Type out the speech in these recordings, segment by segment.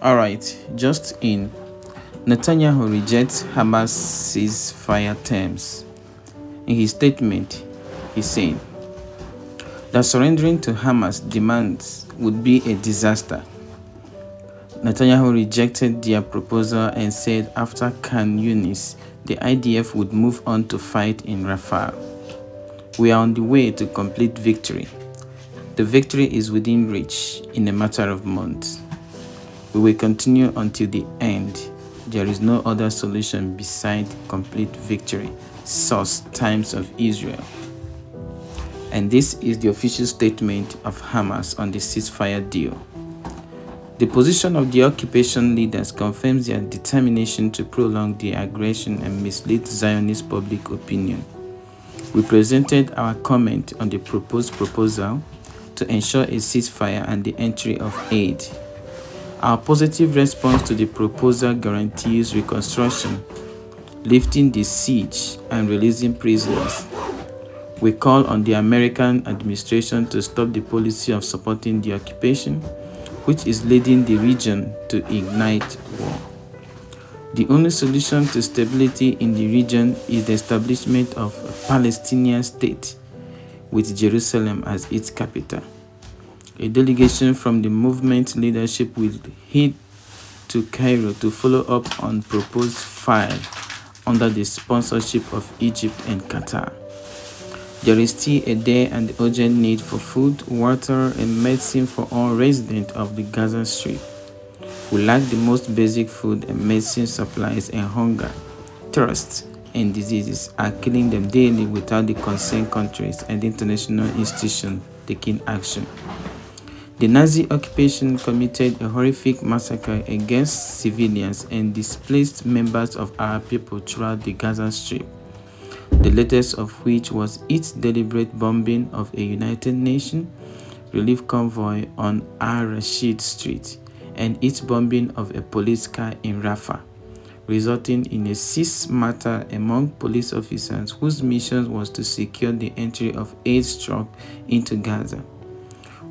Alright, just in. Netanyahu rejects Hamas ceasefire terms. In his statement, he said that surrendering to Hamas demands would be a disaster. Netanyahu rejected their proposal and said after Khan Yunis, the IDF would move on to fight in Rafah. We are on the way to complete victory. The victory is within reach in a matter of months. We will continue until the end. There is no other solution beside complete victory. Source: Times of Israel. And this is the official statement of Hamas on the ceasefire deal. The position of the occupation leaders confirms their determination to prolong the aggression and mislead Zionist public opinion. We presented our comment on the proposed proposal to ensure a ceasefire and the entry of aid. Our positive response to the proposal guarantees reconstruction, lifting the siege, and releasing prisoners. We call on the American administration to stop the policy of supporting the occupation, which is leading the region to ignite war. The only solution to stability in the region is the establishment of a Palestinian state with Jerusalem as its capital. A delegation from the movement leadership will head to Cairo to follow up on proposed file under the sponsorship of Egypt and Qatar. There is still a dire and urgent need for food, water, and medicine for all residents of the Gaza Strip. We lack the most basic food and medicine supplies, and hunger, thirst, and diseases are killing them daily without the concerned countries and international institutions taking action. The Nazi occupation committed a horrific massacre against civilians and displaced members of our people throughout the Gaza Strip, the latest of which was its deliberate bombing of a United Nations relief convoy on Al-Rashid Street and its bombing of a police car in Rafah, resulting in a cease matter among police officers whose mission was to secure the entry of aid trucks into Gaza.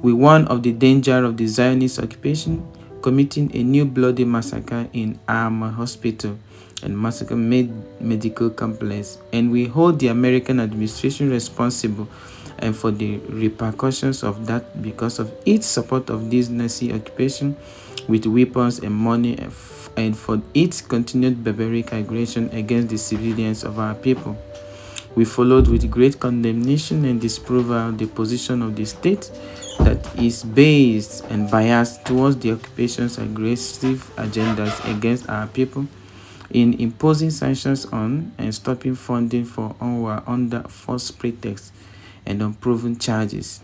We warn of the danger of the Zionist occupation committing a new bloody massacre in Alma Hospital and Massacre Medical Complex, and we hold the American administration responsible and for the repercussions of that because of its support of this Nazi occupation with weapons and money and for its continued barbaric aggression against the civilians of our people. We followed with great condemnation and disapproval the position of the state that is based and biased towards the occupation's aggressive agendas against our people in imposing sanctions on and stopping funding for UNRWA under false pretexts and unproven charges.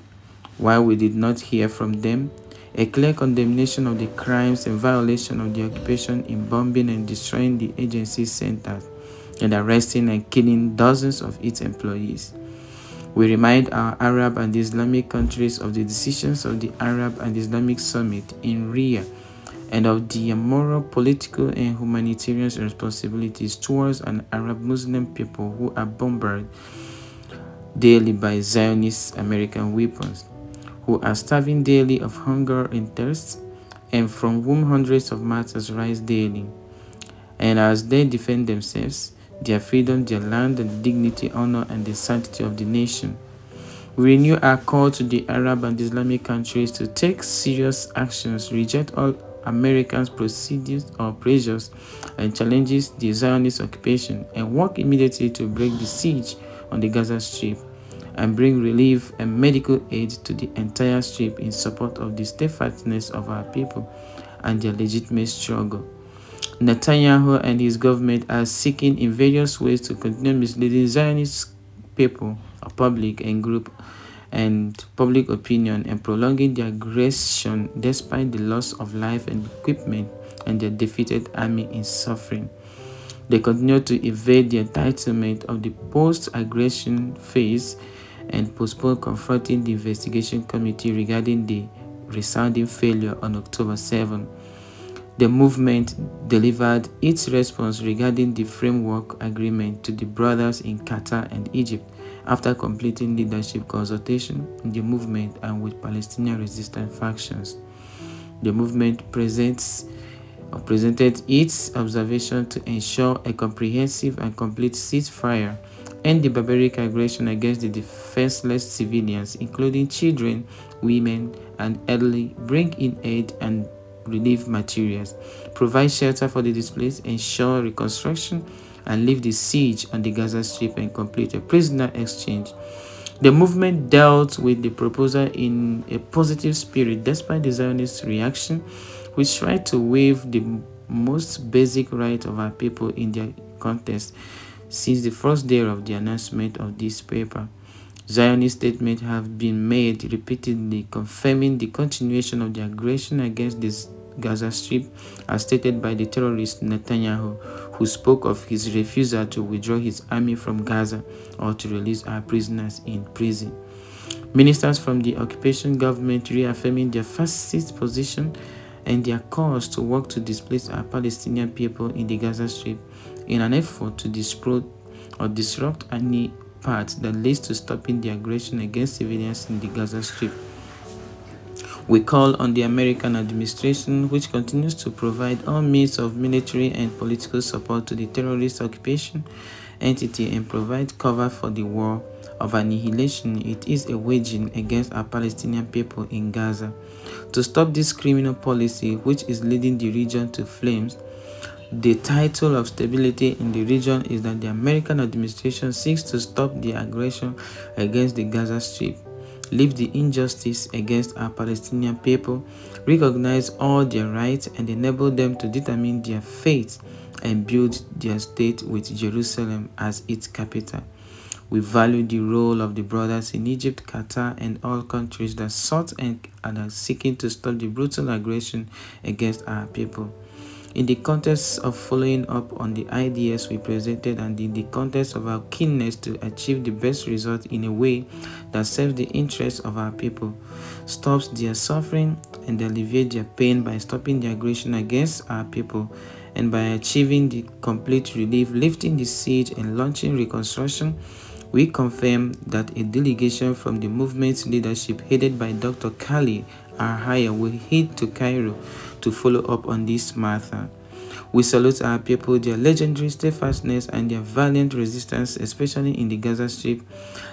While we did not hear from them, a clear condemnation of the crimes and violation of the occupation in bombing and destroying the agency's centers and arresting and killing dozens of its employees. We remind our Arab and Islamic countries of the decisions of the Arab and Islamic Summit in Riyadh and of their moral, political, and humanitarian responsibilities towards an Arab Muslim people who are bombarded daily by Zionist American weapons, who are starving daily of hunger and thirst, and from whom hundreds of martyrs rise daily. And as they defend themselves, their freedom, their land, and dignity, honor, and the sanctity of the nation, we renew our call to the Arab and Islamic countries to take serious actions, reject all Americans' procedures or pressures, and challenges the Zionist occupation, and work immediately to break the siege on the Gaza Strip and bring relief and medical aid to the entire strip in support of the steadfastness of our people and their legitimate struggle. Netanyahu and his government are seeking in various ways to continue misleading Zionist people, public and group, and public opinion, and prolonging their aggression despite the loss of life and equipment and their defeated army in suffering. They continue to evade the entitlement of the post-aggression phase and postpone confronting the investigation committee regarding the resounding failure on October 7. The movement delivered its response regarding the framework agreement to the brothers in Qatar and Egypt after completing leadership consultation in the movement and with Palestinian resistance factions. The movement presents presented its observation to ensure a comprehensive and complete ceasefire, end the barbaric aggression against the defenseless civilians, including children, women, and elderly, bring in aid and relief materials, provide shelter for the displaced, ensure reconstruction, and lift the siege on the Gaza Strip and complete a prisoner exchange. The movement dealt with the proposal in a positive spirit despite the Zionist reaction, which tried to waive the most basic right of our people in their contest since the first day of the announcement of this paper. Zionist statements have been made repeatedly confirming the continuation of the aggression against the Gaza Strip as stated by the terrorist Netanyahu, who spoke of his refusal to withdraw his army from Gaza or to release our prisoners in prison. Ministers from the occupation government reaffirming their fascist position and their cause to work to displace our Palestinian people in the Gaza Strip in an effort to disrupt any path that leads to stopping the aggression against civilians in the Gaza Strip. We call on the American administration, which continues to provide all means of military and political support to the terrorist occupation entity and provide cover for the war of annihilation it is waging against our Palestinian people in Gaza. To stop this criminal policy, which is leading the region to flames, the title of stability in the region is that the American administration seeks to stop the aggression against the Gaza Strip, lift the injustice against our Palestinian people, recognize all their rights, and enable them to determine their fate and build their state with Jerusalem as its capital. We value the role of the brothers in Egypt, Qatar, and all countries that sought and are seeking to stop the brutal aggression against our people. In the context of following up on the ideas we presented and in the context of our keenness to achieve the best result in a way that serves the interests of our people, stops their suffering and alleviates their pain by stopping the aggression against our people, and by achieving the complete relief, lifting the siege, and launching reconstruction, we confirm that a delegation from the movement's leadership headed by Dr. Kali Arhaya will head to Cairo to follow up on this matter. We salute our people, their legendary steadfastness and their valiant resistance, especially in the Gaza Strip,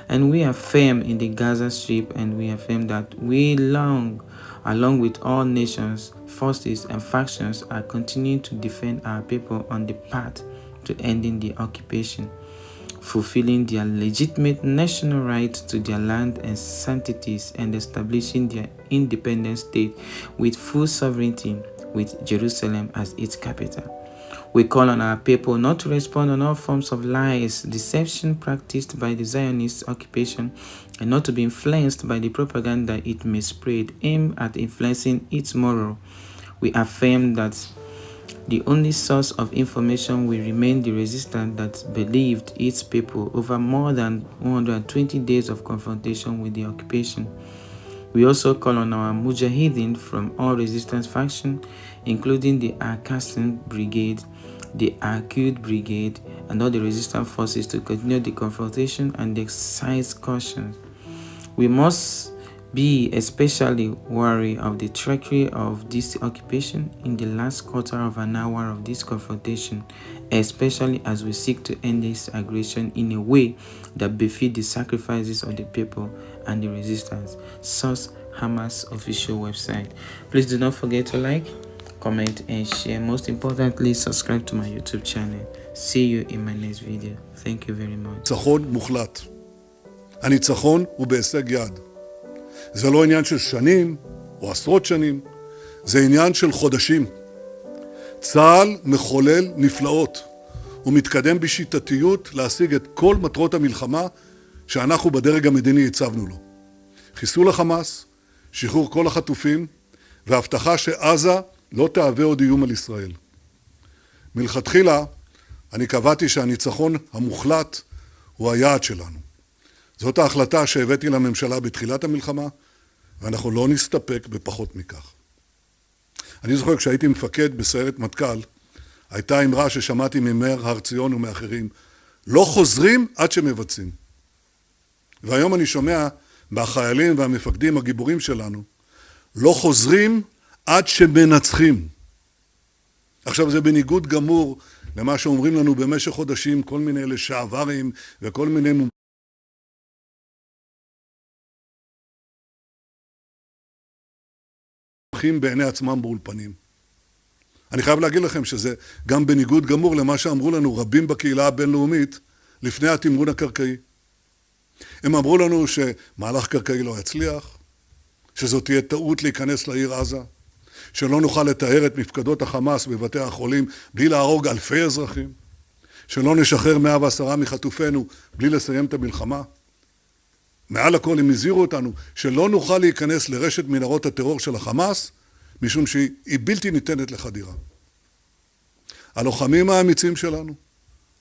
and we affirm in the Gaza Strip, and we affirm that we along with all nations, forces, and factions, are continuing to defend our people on the path to ending the occupation, fulfilling their legitimate national right to their land and sanctities, and establishing their independent state with full sovereignty with Jerusalem as its capital. We call on our people not to respond on all forms of lies, deception practiced by the Zionist occupation, and not to be influenced by the propaganda it may spread aimed at influencing its moral. We affirm that the only source of information will remain the resistance that believed its people over more than 120 days of confrontation with the occupation. We also call on our Mujahideen from all resistance factions, including the Al-Qassam Brigade, the Al-Qud Brigade, and all the resistance forces to continue the confrontation and exercise caution. We must be especially wary of the treachery of this occupation in the last quarter of an hour of this confrontation, especially as we seek to end this aggression in a way that befits the sacrifices of the people and the resistance. Source: Hamas official website. Please do not forget to like, comment, and share. Most importantly, subscribe to my YouTube channel. See you in my next video. Thank you very much. ניצחון מוחלט. הניצחון הוא בהישג יד. זה לא עניין של שנים או עשרות שנים, זה עניין של חודשים. צה"ל מחולל נפלאות. הוא מתקדם בשיטתיות להשיג את כל מטרות המלחמה שאנחנו בדרג המדיני הצבנו לו. חיסול החמאס, שחרור כל החטופים, והבטחה שעזה לא תהווה עוד איום על ישראל. מלכתחילה, אני קבעתי שהניצחון המוחלט הוא היעד שלנו. זאת ההחלטה שהבאתי לממשלה בתחילת המלחמה, ואנחנו לא נסתפק בפחות מכך. אני זוכר כשהייתי מפקד בסיירת מטכ"ל, הייתה אמרה ששמעתי ממאיר הר ציון ומאחרים, לא חוזרים עד שמבצעים. והיום אני שומע מהחיילים והמפקדים הגיבורים שלנו, לא חוזרים עד שמנצחים. עכשיו, זה בניגוד גמור למה שאומרים לנו במשך חודשים, כל מיני לשעברים וכל מיני מומחים בעיני עצמם באולפנים. אני חייב להגיד לכם שזה גם בניגוד גמור למה שאמרו לנו רבים בקהילה הבינלאומית לפני התמרון הקרקעי. הם אמרו לנו שמהלך קרקעי לא יצליח, שזאת תהיה טעות להיכנס לעיר עזה, שלא נוכל לתאר את מפקדות החמאס בבתי החולים בלי להרוג אלפי אזרחים, שלא נשחרר 110 מחטופינו בלי לסיים את המלחמה. מעל הכל הם הזהירו אותנו שלא נוכל להיכנס לרשת מנהרות הטרור של החמאס, משום שהיא בלתי ניתנת לחדירה. הלוחמים האמיצים שלנו,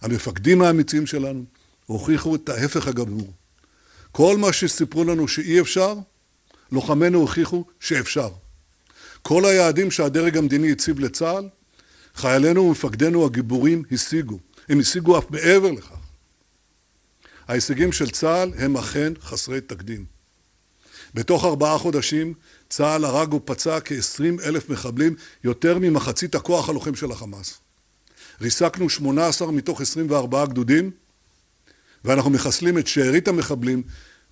המפקדים האמיצים שלנו, הוכיחו את ההפך הגמור. כל מה שסיפרו לנו שאי אפשר, לוחמינו הוכיחו שאפשר. כל היעדים שהדרג המדיני הציב לצה"ל, חיילינו ומפקדינו הגיבורים השיגו. הם השיגו אף מעבר לכך. ההישגים של צה"ל הם אכן חסרי תקדים. בתוך 4 חודשים צה"ל הרג ופצע כ-20,000 מחבלים, יותר ממחצית הכוח הלוחם של החמאס. ריסקנו 18 מתוך 24 גדודים, ואנחנו מחסלים את שארית המחבלים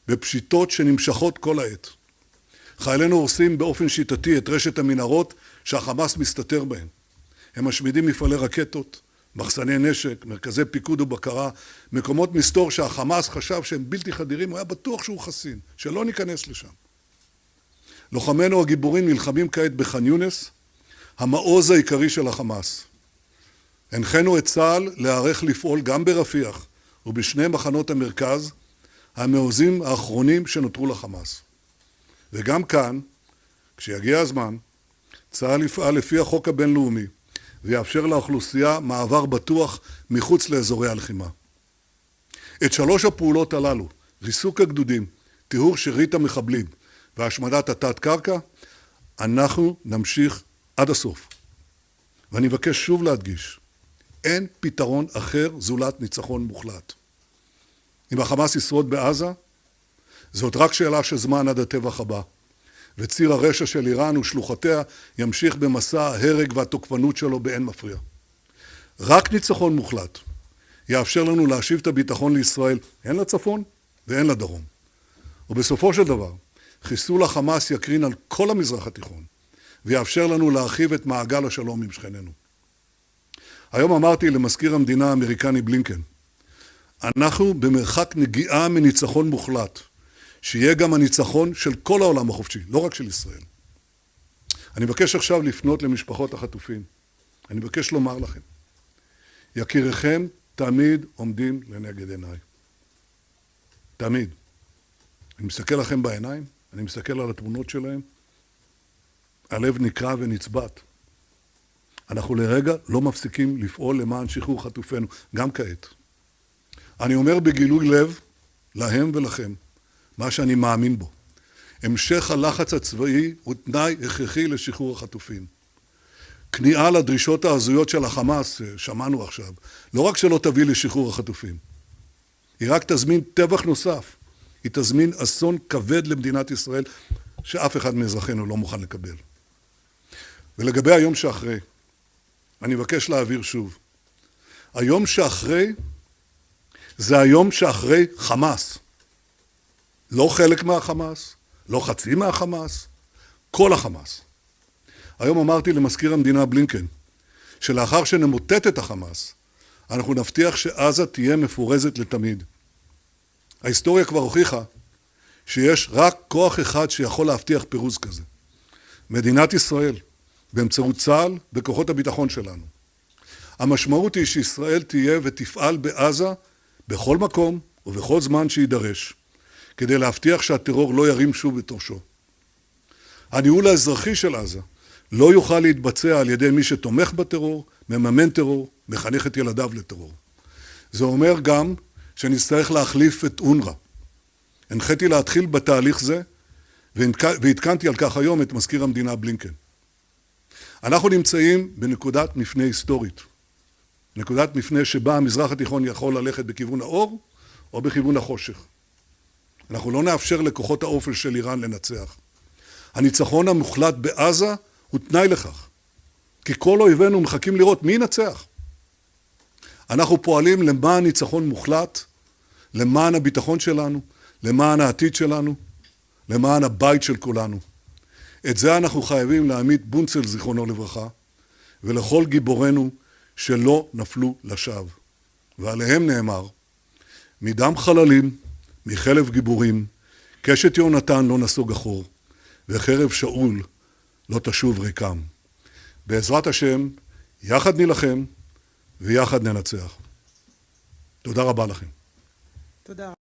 בפשיטות שנמשכות כל העת. חיילינו הורסים באופן שיטתי את רשת המנהרות שהחמאס מסתתר בהן. הם משמידים מפעלי רקטות, מחסני נשק, מרכזי פיקוד ובקרה, מקומות מסתור שהחמאס חשב שהם בלתי חדירים, הוא היה בטוח שהוא חסין, שלא ניכנס לשם. לוחמינו הגיבורים נלחמים כעת בח'אן יונס, המעוז העיקרי של החמאס. הנחינו את צה"ל להיערך לפעול גם ברפיח ובשני מחנות המרכז, המעוזים האחרונים שנותרו לחמאס. וגם כאן, כשיגיע הזמן, צה"ל יפעל לפי החוק הבינלאומי, ויאפשר לאוכלוסייה מעבר בטוח מחוץ לאזורי הלחימה. את 3 הפעולות הללו, ריסוק הגדודים, טיהור שארית המחבלים והשמדת התת-קרקע, אנחנו נמשיך עד הסוף. ואני מבקש שוב להדגיש, אין פתרון אחר זולת ניצחון מוחלט. אם החמאס ישרוד בעזה, זאת רק שאלה של זמן עד הטבח הבא. וציר הרשע של איראן ושלוחותיה ימשיך במסע ההרג והתוקפנות שלו באין מפריע. רק ניצחון מוחלט יאפשר לנו להשיב את הביטחון לישראל, הן לצפון והן לדרום. ובסופו של דבר, חיסול החמאס יקרין על כל המזרח התיכון, ויאפשר לנו להרחיב את מעגל השלום עם שכנינו. היום אמרתי למזכיר המדינה האמריקני בלינקן, אנחנו במרחק נגיעה מניצחון מוחלט, שיהיה גם הניצחון של כל העולם החופשי, לא רק של ישראל. אני מבקש עכשיו לפנות למשפחות החטופים. אני מבקש לומר לכם, יקיריכם תמיד עומדים לנגד עיניי. תמיד. אני מסתכל לכם בעיניים, אני מסתכל על התמונות שלהם, הלב נקרע ונצבט. אנחנו לרגע לא מפסיקים לפעול למען שחרור חטופינו, גם כעת. אני אומר בגילוי לב, להם ולכם, מה שאני מאמין בו. המשך הלחץ הצבאי הוא תנאי הכרחי לשחרור החטופים. כניעה לדרישות ההזויות של החמאס, שמענו עכשיו, לא רק שלא תביא לשחרור החטופים, היא רק תזמין טבח נוסף, היא תזמין אסון כבד למדינת ישראל, שאף אחד מאזרחינו לא מוכן לקבל. ולגבי היום שאחרי, אני מבקש להעביר שוב. היום שאחרי, זה היום שאחרי חמאס. לא חלק מהחמאס, לא חצי מהחמאס, כל החמאס. היום אמרתי למזכיר המדינה בלינקן, שלאחר שנמוטט את החמאס, אנחנו נבטיח שעזה תהיה מפורזת לתמיד. ההיסטוריה כבר הוכיחה שיש רק כוח אחד שיכול להבטיח פירוז כזה. מדינת ישראל, באמצעות צה"ל וכוחות הביטחון שלנו. המשמעות היא שישראל תהיה ותפעל בעזה בכל מקום ובכל זמן שידרש, כדי להבטיח שהטרור לא ירים שוב את ראשו. הניהול האזרחי של עזה לא יוכל להתבצע על ידי מי שתומך בטרור, מממן טרור, מחנך את ילדיו לטרור. זה אומר גם שנצטרך להחליף את אונר"א. הנחיתי להתחיל בתהליך זה, והתקנתי על כך היום את מזכיר המדינה בלינקן. אנחנו נמצאים בנקודת מפנה היסטורית. נקודת מפנה שבה המזרח התיכון יכול ללכת בכיוון האור או בכיוון החושך. אנחנו לא נאפשר לכוחות האופל של איראן לנצח. הניצחון המוחלט בעזה הוא תנאי לכך. כי כל אויבינו מחכים לראות מי ינצח. אנחנו פועלים למען ניצחון מוחלט, למען הביטחון שלנו, למען העתיד שלנו, למען הבית של כולנו. את זה אנחנו חייבים לעמית בונצל זיכרונו לברכה, ולכל גיבורינו שלא נפלו לשווא. ועליהם נאמר, מדם חללים, מחלב גיבורים, קשת יונתן לא נסוג אחור, וחרב שאול לא תשוב ריקם. בעזרת השם, יחד נילחם ויחד ננצח. תודה רבה לכם. תודה.